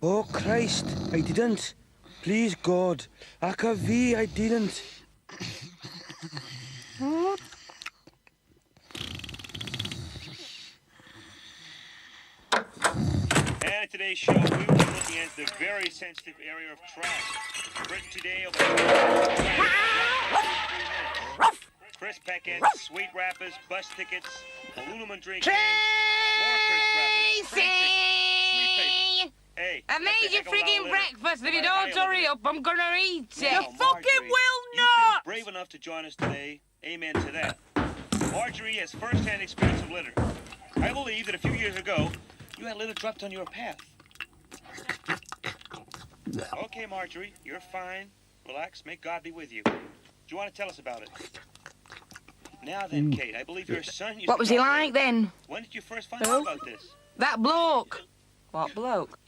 Oh, Christ, I didn't. Please, God. Akavi, I didn't. And today's show, we will be looking at the very sensitive area of trash. Britain today will crisp packets, sweet wrappers, bus tickets, aluminum drink cans, more crisp wrappers, sweet paper. Hey, I made you frigging breakfast. If you don't hurry up, I'm gonna eat it. Now, You fucking will you've not! been brave enough to join us today. Amen to that. Marjorie has first-hand experience of litter. I believe that a few years ago, you had litter dropped on your path. Okay, Marjorie, you're fine. Relax, make God be with you. Do you want to tell us about it? Now then, Kate, I believe your son used What to was he talk like later. then? When did you first find out about this? That bloke. What bloke?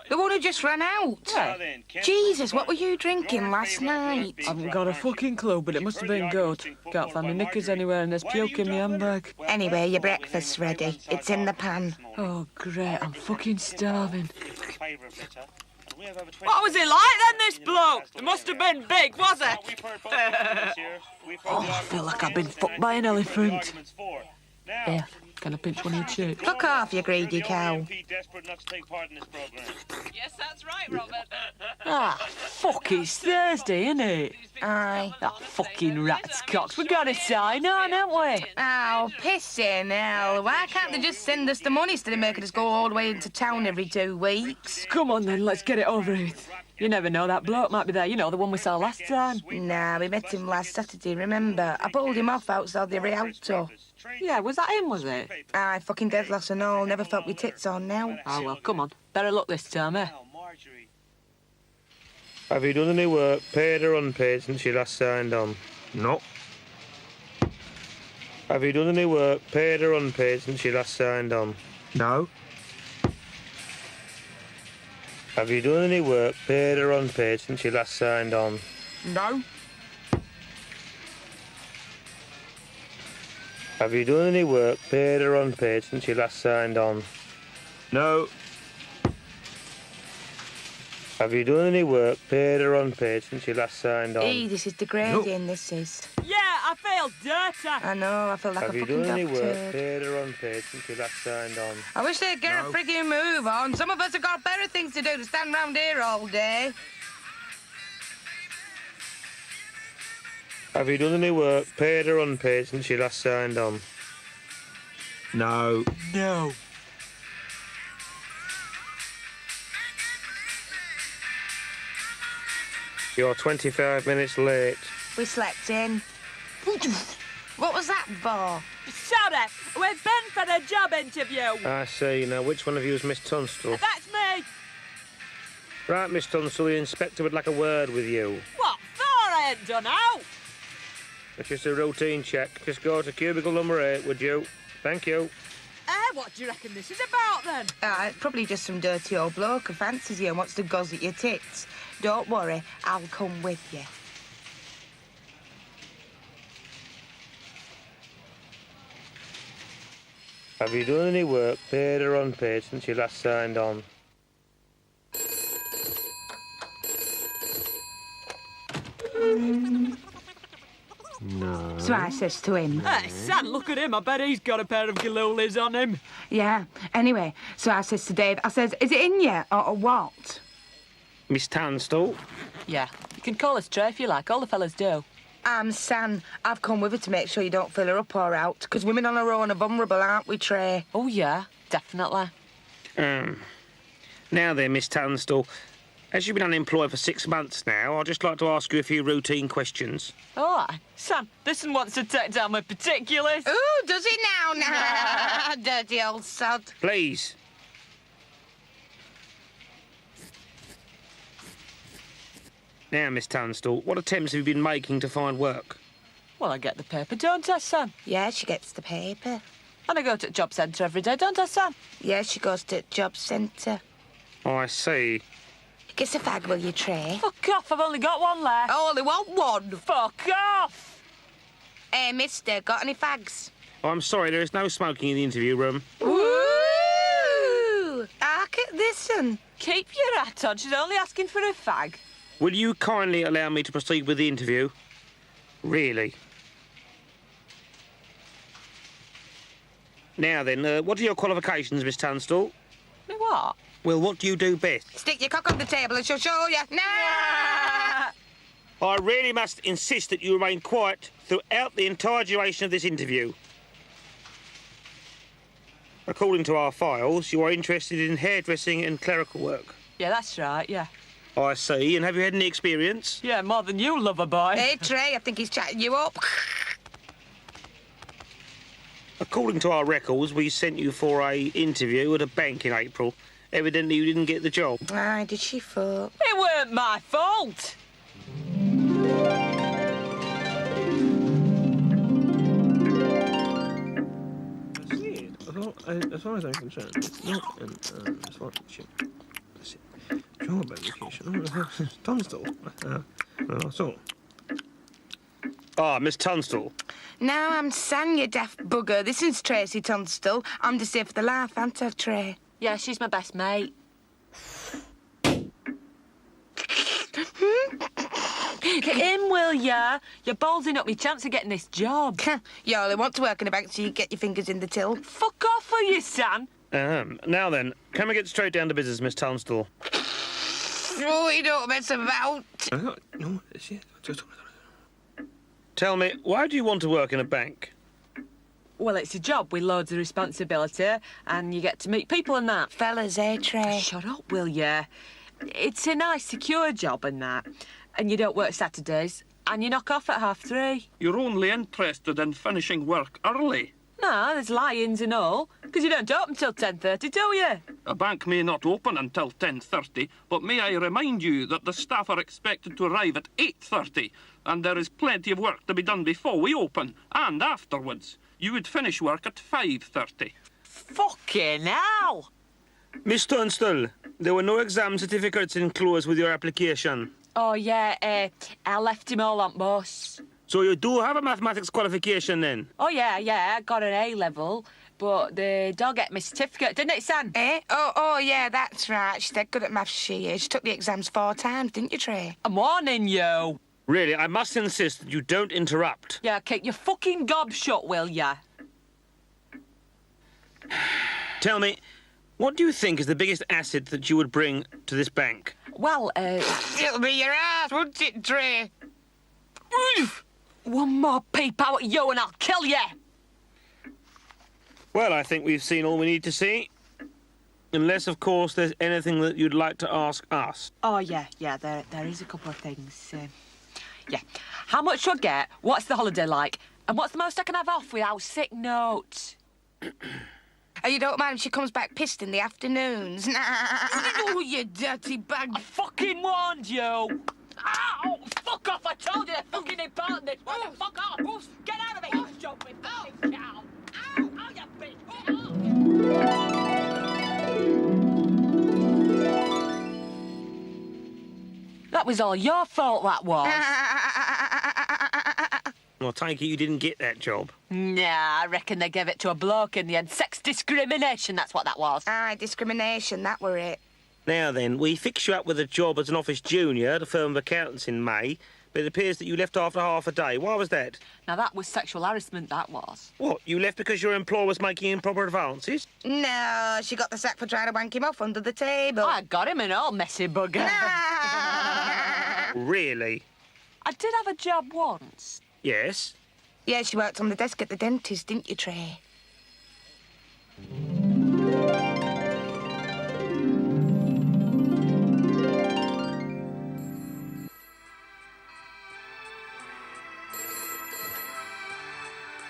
The one who just ran out. Now then, Kent, Jesus, what were you drinking last night? I haven't got a fucking clue, but it must have been good. Can't find my knickers anywhere and there's puke in my handbag. Anyway, your breakfast's ready. It's in the pan. Oh, great, I'm fucking starving. What was it like then, this bloke? It must have been big, was it? Oh, I feel like I've been fucked by an elephant. Here, can I pinch one of your cheeks? Fuck off, you greedy cow. Yes, that's right, Robert. Ah, fuck, it's Thursday, innit? Aye. That fucking rat's cocks. We got a sign on, haven't we? Oh, pissing hell. Why can't they just send us the money instead of making us go all the way into town every 2 weeks? Come on then, let's get it over with. You never know, that bloke might be there. You know, the one we saw last time. Nah, we met him last Saturday, remember? I pulled him off outside the Rialto. Yeah, was that him, was it? Aye, fucking dead loss and all. Never felt with tits on now. Oh, well, come on. Better luck this time, eh? Have you done any work, paid or unpaid, since you last signed on? No. Have you done any work, paid or unpaid, since you last signed on? No. Have you done any work, paid or unpaid, since you last signed on? No. Have you done any work, paid or unpaid, since you last signed on? No. Have you done any work, paid or unpaid, since you last signed on? This is degrading, this is. Yeah, I feel dirty. I know, I feel like Have a you fucking done any dog work, turd. paid or unpaid, since you last signed on? I wish they'd get a frigging move on. Some of us have got better things to do than stand round here all day. Have you done any work, paid or unpaid, since you last signed on? No. No. You're 25 minutes late. We slept in. What was that for? Sorry, we've been for a job interview. I see. Now, which one of you is Miss Tunstall? That's me. Right, Miss Tunstall, the inspector would like a word with you. What for? I ain't done out. It's just a routine check. Just go to cubicle number 8, would you? Thank you. What do you reckon this is about, then? Probably just some dirty old bloke who fancies you and wants to gossip your tits. Don't worry, I'll come with you. Have you done any work, paid or unpaid, since you last signed on? So I says to him... Hey, Sam, look at him. I bet he's got a pair of galoolis on him. Yeah. Anyway, so I says to Dave, I says, is it in yet or what? Miss Tunstall? Yeah, you can call us Trey if you like. All the fellas do. I'm San. I've come with her to make sure you don't fill her up or out, because women on our own are vulnerable, aren't we, Trey? Oh, yeah, definitely. Now then, Miss Tunstall, as you've been unemployed for 6 months now, I'd just like to ask you a few routine questions. All right. Sam, this one wants to take down my particulars. Ooh, does he now? Nah, dirty old sod. Please. Now, Miss Tunstall, what attempts have you been making to find work? Well, I get the paper, don't I, Sam? Yeah, she gets the paper. And I go to the job centre every day, don't I, Sam? Yeah, she goes to the job centre. Oh, I see. Get a fag, will you, Trey? Fuck off, I've only got one left. I only want one. Fuck off! Hey, mister, got any fags? Oh, I'm sorry, there is no smoking in the interview room. Ooh! Hark at this one. Keep your hat on, she's only asking for a fag. Will you kindly allow me to proceed with the interview? Really? Now then, what are your qualifications, Miss Tunstall? Me what? Well, what do you do best? Stick your cock on the table and she'll show you. Nah! I really must insist that you remain quiet throughout the entire duration of this interview. According to our files, you are interested in hairdressing and clerical work. Yeah, that's right, yeah. I see. And have you had any experience? Yeah, more than you, lover boy. Hey, Trey, I think he's chatting you up. According to our records, we sent you for a interview at a bank in April. Evidently, you didn't get the job. Aye, did she fuck? It weren't my fault. As far as I'm concerned, it's not an sponsorship. Job application. Tunstall. Miss Tunstall. Now I'm San, you daft bugger. This is Tracy Tunstall. I'm just here for the laugh, aren't I, Trey? Yeah, she's my best mate. Get in, will ya? You're ballsing up your chance of getting this job. You only want to work in a bank so you get your fingers in the till. Fuck off, will you, Sam? Now then, can we get straight down to business, Miss Tunstall? Oh, you don't mess about. Tell me, why do you want to work in a bank? Well, it's a job with loads of responsibility, and you get to meet people and that. Fellas, eh, Trey? Shut up, will ya? It's a nice, secure job and that. And you don't work Saturdays, and you knock off at 3:30. You're only interested in finishing work early. No, there's lions and all, because you don't open till 10:30, do you? A bank may not open until 10:30, but may I remind you that the staff are expected to arrive at 8:30, and there is plenty of work to be done before we open, and afterwards. You would finish work at 5:30. Fucking hell! Miss Tunstall, there were no exam certificates enclosed with your application. Oh, yeah, I left him all on bus. So you do have a mathematics qualification then? Oh, yeah, I got an A-level, but the dog get my certificate, didn't it, Sam? Eh? Oh, yeah, that's right. She's dead good at maths, she is. She took the exams 4 times, didn't you, Trey? I'm warning you. Really, I must insist that you don't interrupt. Yeah, keep your fucking gob shut, will ya? Tell me, what do you think is the biggest asset that you would bring to this bank? Well, It'll be your ass, won't it, Trey? one more peep out at you and I'll kill you. Well, I think we've seen all we need to see. Unless, of course, there's anything that you'd like to ask us. Oh, yeah, there is a couple of things. Yeah. How much do I get? What's the holiday like? And what's the most I can have off without sick notes? Oh, you don't mind if she comes back pissed in the afternoons? Oh, you dirty bag. I fucking warned you! Ow! Fuck off! I told you they're fucking important this one! Fuck off! Get out of here, you stupid fucking cow! Ow! Oh, you bitch! That was all your fault, that was. Well, take it you didn't get that job. Nah, I reckon they gave it to a bloke in the end. Sex discrimination, that's what that was. Aye, discrimination, that were it. Now then, we fix you up with a job as an office junior at a firm of accountants in May, but it appears that you left after half a day. Why was that? Now, that was sexual harassment, that was. What, you left because your employer was making improper advances? No, she got the sack for trying to wank him off under the table. I got him an old messy bugger. Really? I did have a job once. Yes? Yeah, she worked on the desk at the dentist, didn't you, Trey?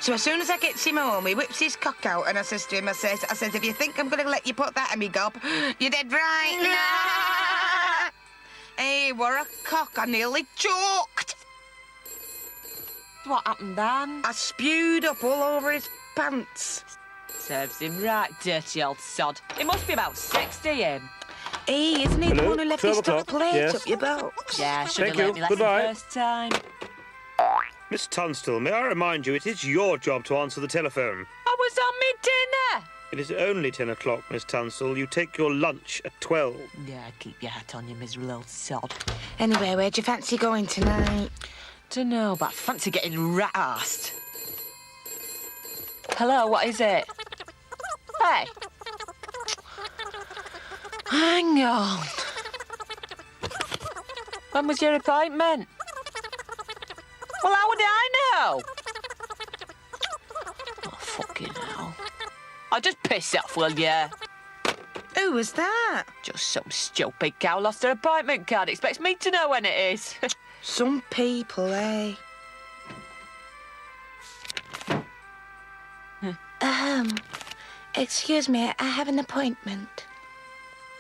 So as soon as I gets him home, he whips his cock out and I says to him, I says, if you think I'm going to let you put that in me gob, you're dead right. Hey, what a cock. I nearly choked. What happened then? I spewed up all over his pants. Serves him right, dirty old sod. He must be about 60, him. Hey, isn't he the Hello? one who left 12 his stuck o'clock, plate yes. up your box? Yeah, should Thank have you. learnt me lesson Goodbye. first time. Miss Tunstall, may I remind you it is your job to answer the telephone. I was on me dinner. It is only 10 o'clock, Miss Tunstall. You take your lunch at 12. Yeah, keep your hat on, you miserable old sod. Anyway, where'd you fancy going tonight? Dunno, but I fancy getting rat-arsed. Hello, what is it? Hey. Hang on. When was your appointment? Well, how would I know? Oh, fucking hell. Oh, just piss off, will ya? Who was that? Just some stupid cow lost her appointment card. Expects me to know when it is. Some people, eh? Excuse me, I have an appointment.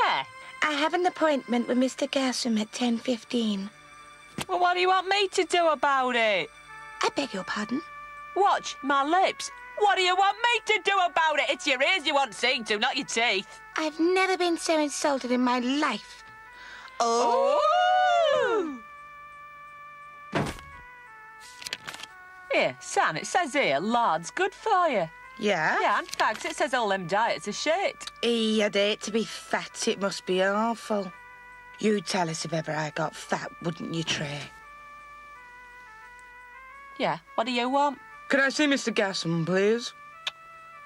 Yeah. I have an appointment with Mr. Gassum at 10:15. Well, what do you want me to do about it? I beg your pardon? Watch my lips. What do you want me to do about it? It's your ears you want seeing to, not your teeth. I've never been so insulted in my life. Oh! Here, Sam, it says here, lard's good for you. Yeah? Yeah, in fact, it says all them diets are shit. I'd hate to be fat. It must be awful. You'd tell us if ever I got fat, wouldn't you, Trey? Yeah, what do you want? Could I see Mr. Gassum, please?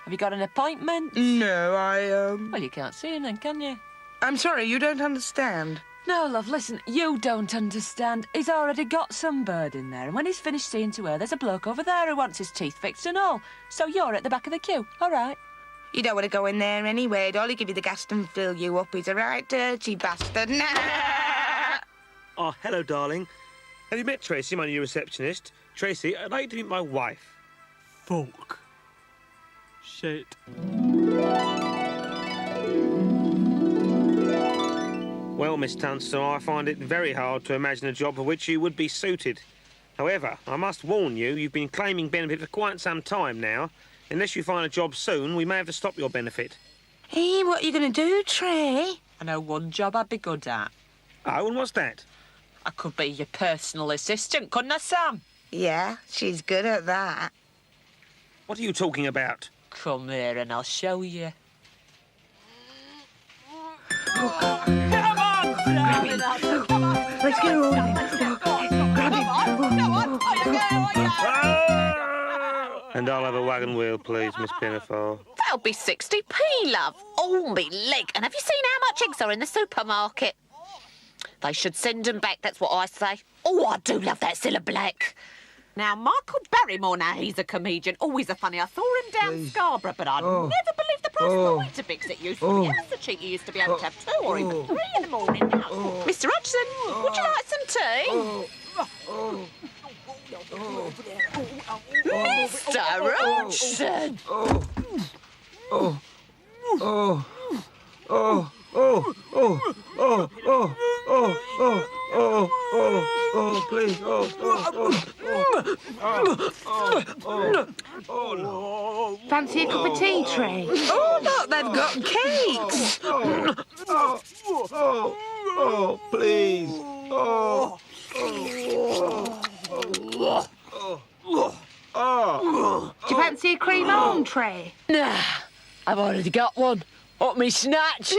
Have you got an appointment? No, Well, you can't see him then, can you? I'm sorry, you don't understand. No, love, listen, you don't understand. He's already got some bird in there, and when he's finished seeing to her, there's a bloke over there who wants his teeth fixed and all. So you're at the back of the queue, all right? You don't want to go in there anyway. All he give you the gas and fill you up. He's a right dirty bastard. Oh, hello, darling. Have you met Tracy, my new receptionist? Tracy, I'd like to meet my wife. Fuck. Shit. Well, Miss Tunstall, I find it very hard to imagine a job for which you would be suited. However, I must warn you, you've been claiming benefit for quite some time now. Unless you find a job soon, we may have to stop your benefit. Hey, what are you going to do, Trey? I know one job I'd be good at. Oh, and what's that? I could be your personal assistant, couldn't I, Sam? Yeah, she's good at that. What are you talking about? Come here and I'll show you. Let's go. Grab And I'll have a wagon wheel, please, Miss Pinafore. That'll be 60p, love. Oh, me leg. And have you seen how much eggs are in the supermarket? They should send them back, that's what I say. Oh, I do love that Cilla Black. Now, Michael Barrymore, now he's a comedian. Always a funny. I saw him down Scarborough, but I'd never believe the price of the Weetabix it used to be. That's the cheek you used to be able to have 2 or even 3 in the morning now. Mr. Hodgson, would you like some tea? Mr. Hodgson! Please, Fancy a cup of tea, Trey? Oh, look, they've got cakes. please. Do you fancy a cream on, Trey? Nah, I've already got one. Up me snatch.